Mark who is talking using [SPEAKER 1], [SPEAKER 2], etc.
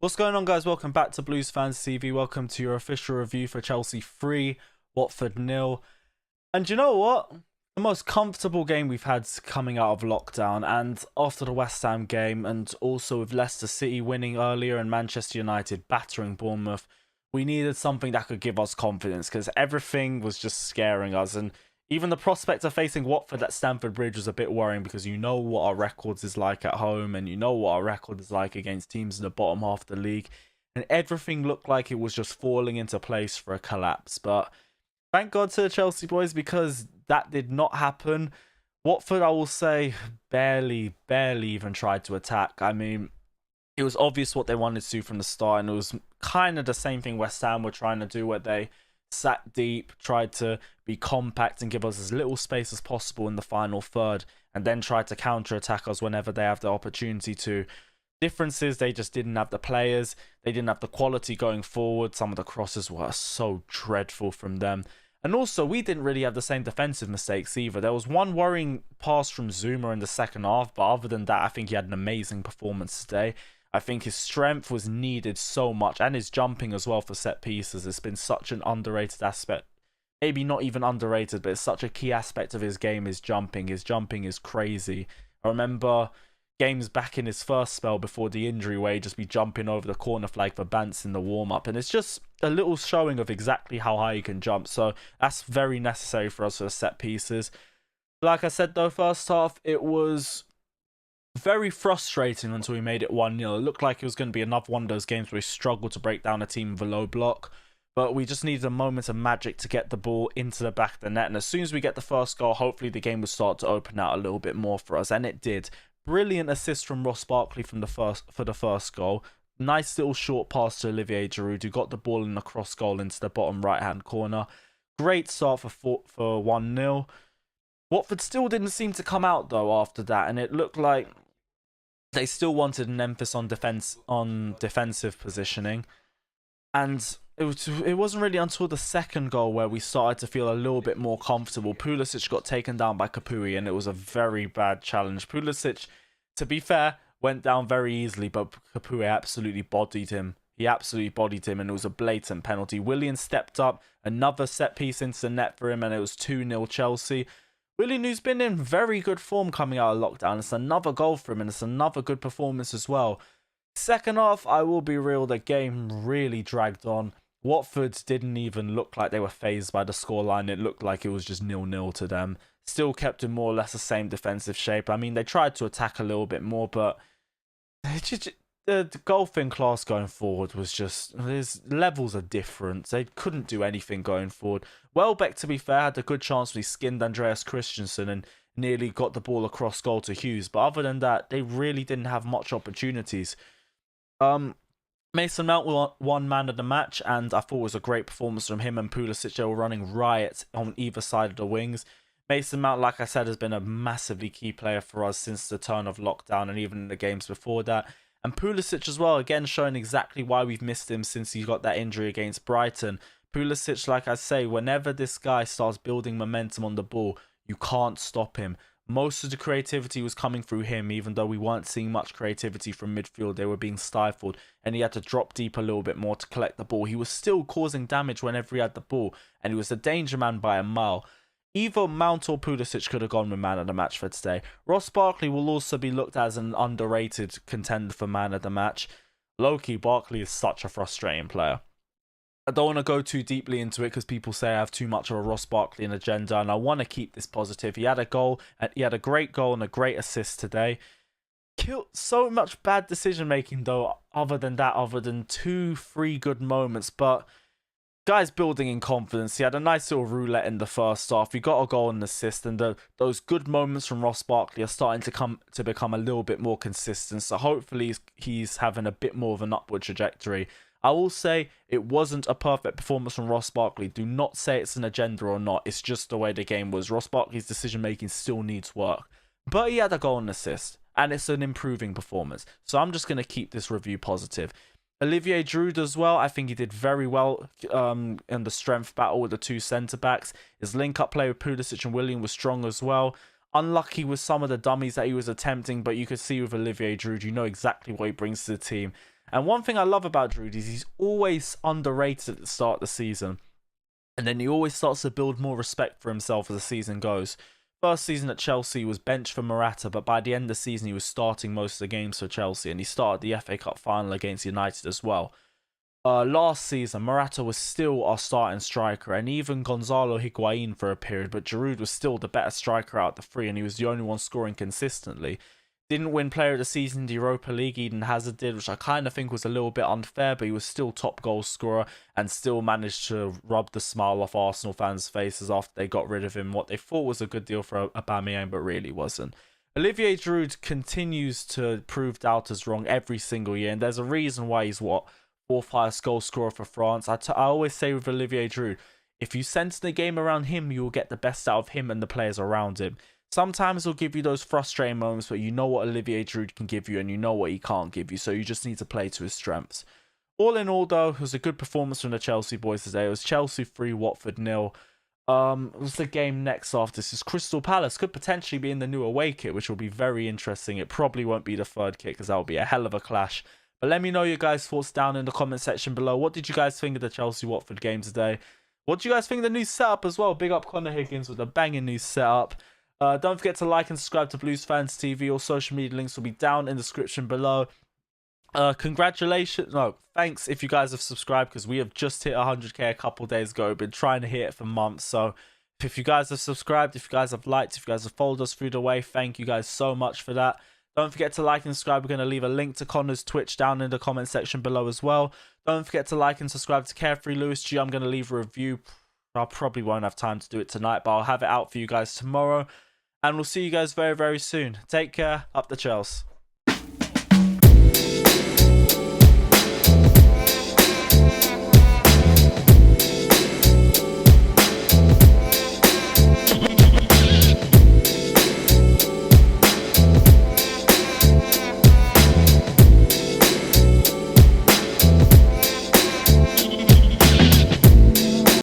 [SPEAKER 1] What's going on, guys? Welcome back to Blues Fans TV. Welcome to your official review for Chelsea 3, Watford 0. And you know what? The most comfortable game we've had coming out of lockdown, and after the West Ham game, and also with Leicester City winning earlier and Manchester United battering Bournemouth, we needed something that could give us confidence because everything was just scaring us. And even the prospect of facing Watford at Stamford Bridge was a bit worrying because you know what our records is like at home and you know what our record is like against teams in the bottom half of the league. And everything looked like it was just falling into place for a collapse. But thank God to the Chelsea boys because that did not happen. Watford, I will say, barely even tried to attack. I mean, it was obvious what they wanted to do from the start, and it was kind of the same thing West Ham were trying to do, where they sat deep, tried to be compact and give us as little space as possible in the final third, and then tried to counter-attack us whenever they have the opportunity to. Difference is they just didn't have the players, they didn't have the quality going forward. Some of the crosses were so dreadful from them. And also, we didn't really have the same defensive mistakes either. There was one worrying pass from Zuma in the second half, but other than that, I think he had an amazing performance today. I think his strength was needed so much, and his jumping as well for set pieces. It's been such an underrated aspect. Maybe not even underrated, but it's such a key aspect of his game, his jumping. His jumping is crazy. I remember games back in his first spell before the injury where he'd just be jumping over the corner flag for Bants in the warm-up. And it's just a little showing of exactly how high he can jump. So that's very necessary for us for the set pieces. Like I said, though, first half, it was very frustrating until we made it 1-0. It looked like it was going to be another one of those games where we struggled to break down a team with a low block. But we just needed a moment of magic to get the ball into the back of the net. And as soon as we get the first goal, hopefully the game will start to open out a little bit more for us. And it did. Brilliant assist from Barkley for the first goal. Nice little short pass to Olivier Giroud, who got the ball in a cross goal into the bottom right-hand corner. Great start for 1-0. Watford still didn't seem to come out, though, after that. And it looked like they still wanted an emphasis on defensive positioning. And it wasn't really until the second goal where we started to feel a little bit more comfortable. Pulisic got taken down by Capoue, and it was a very bad challenge. Pulisic, to be fair, went down very easily, but Capoue absolutely bodied him. He absolutely bodied him, and it was a blatant penalty. Willian stepped up, another set piece into the net for him, and it was 2-0 Chelsea. Willian, who's been in very good form coming out of lockdown. It's another goal for him, and it's another good performance as well. Second half, I will be real, the game really dragged on. Watford didn't even look like they were phased by the scoreline. It looked like it was just 0-0 to them. Still kept in more or less the same defensive shape. I mean, they tried to attack a little bit more, but the golfing class going forward was just, there's levels of difference. They couldn't do anything going forward. Welbeck, to be fair, had a good chance when he skinned Andreas Christensen and nearly got the ball across goal to Hughes. But other than that, they really didn't have much opportunities. Mason Mount won man of the match, and I thought it was a great performance from him and Pulisic. They were running riot on either side of the wings. Mason Mount, like I said, has been a massively key player for us since the turn of lockdown and even in the games before that. And Pulisic as well, again showing exactly why we've missed him since he got that injury against Brighton. Pulisic, like I say, whenever this guy starts building momentum on the ball, you can't stop him. Most of the creativity was coming through him, even though we weren't seeing much creativity from midfield. They were being stifled, and he had to drop deep a little bit more to collect the ball. He was still causing damage whenever he had the ball, and he was a danger man by a mile. Either Mount or Pulisic could have gone with man of the match for today. Ross Barkley will also be looked at as an underrated contender for man of the match. Low-key, Barkley is such a frustrating player. I don't want to go too deeply into it because people say I have too much of a Ross Barkley agenda, and I want to keep this positive. He had a goal, and he had a great goal and a great assist today. Killed so much bad decision making though, other than 2-3 good moments, but guy's building in confidence. He had a nice little roulette in the first half. He got a goal and an assist, and those good moments from Ross Barkley are starting to become a little bit more consistent. So hopefully he's having a bit more of an upward trajectory. I will say it wasn't a perfect performance from Ross Barkley. Do not say it's an agenda or not. It's just the way the game was. Ross Barkley's decision making still needs work, but he had a goal and assist, and it's an improving performance. So I'm just going to keep this review positive. Olivier Giroud as well. I think he did very well in the strength battle with the two centre-backs. His link-up play with Pulisic and Willian was strong as well. Unlucky with some of the dummies that he was attempting, but you could see with Olivier Giroud, you know exactly what he brings to the team. And one thing I love about Giroud is he's always underrated at the start of the season. And then he always starts to build more respect for himself as the season goes. First season at Chelsea, he was benched for Morata, but by the end of the season, he was starting most of the games for Chelsea, and he started the FA Cup final against United as well. Last season, Morata was still our starting striker, and even Gonzalo Higuain for a period, but Giroud was still the better striker out of the three, and he was the only one scoring consistently. Didn't win Player of the Season in the Europa League, Eden Hazard did, which I kind of think was a little bit unfair, but he was still top goal scorer and still managed to rub the smile off Arsenal fans' faces after they got rid of him. What they thought was a good deal for Aubameyang, but really wasn't. Olivier Giroud continues to prove doubters wrong every single year, and there's a reason why he's fourth highest goal scorer for France. I always say with Olivier Giroud, if you center the game around him, you will get the best out of him and the players around him. Sometimes he'll give you those frustrating moments, but you know what Olivier Giroud can give you and you know what he can't give you, so you just need to play to his strengths. All in all, though, it was a good performance from the Chelsea boys today. It was Chelsea 3, Watford 0. It was the game next after this is Crystal Palace. Could potentially be in the new away kit, which will be very interesting. It probably won't be the third kit because that will be a hell of a clash. But let me know your guys' thoughts down in the comment section below. What did you guys think of the Chelsea-Watford game today? What do you guys think of the new setup as well? Big up Connor Higgins with a banging new setup. Don't forget to like and subscribe to Blues Fans TV. All social media links will be down in the description below. Congratulations. No, thanks if you guys have subscribed because we have just hit 100k a couple days ago. Been trying to hit it for months. So if you guys have subscribed, if you guys have liked, if you guys have followed us through the way, thank you guys so much for that. Don't forget to like and subscribe. We're going to leave a link to Connor's Twitch down in the comment section below as well. Don't forget to like and subscribe to Carefree Lewis G. I'm going to leave a review. I probably won't have time to do it tonight, but I'll have it out for you guys tomorrow. And we'll see you guys very, very soon. Take care. Up the Chels.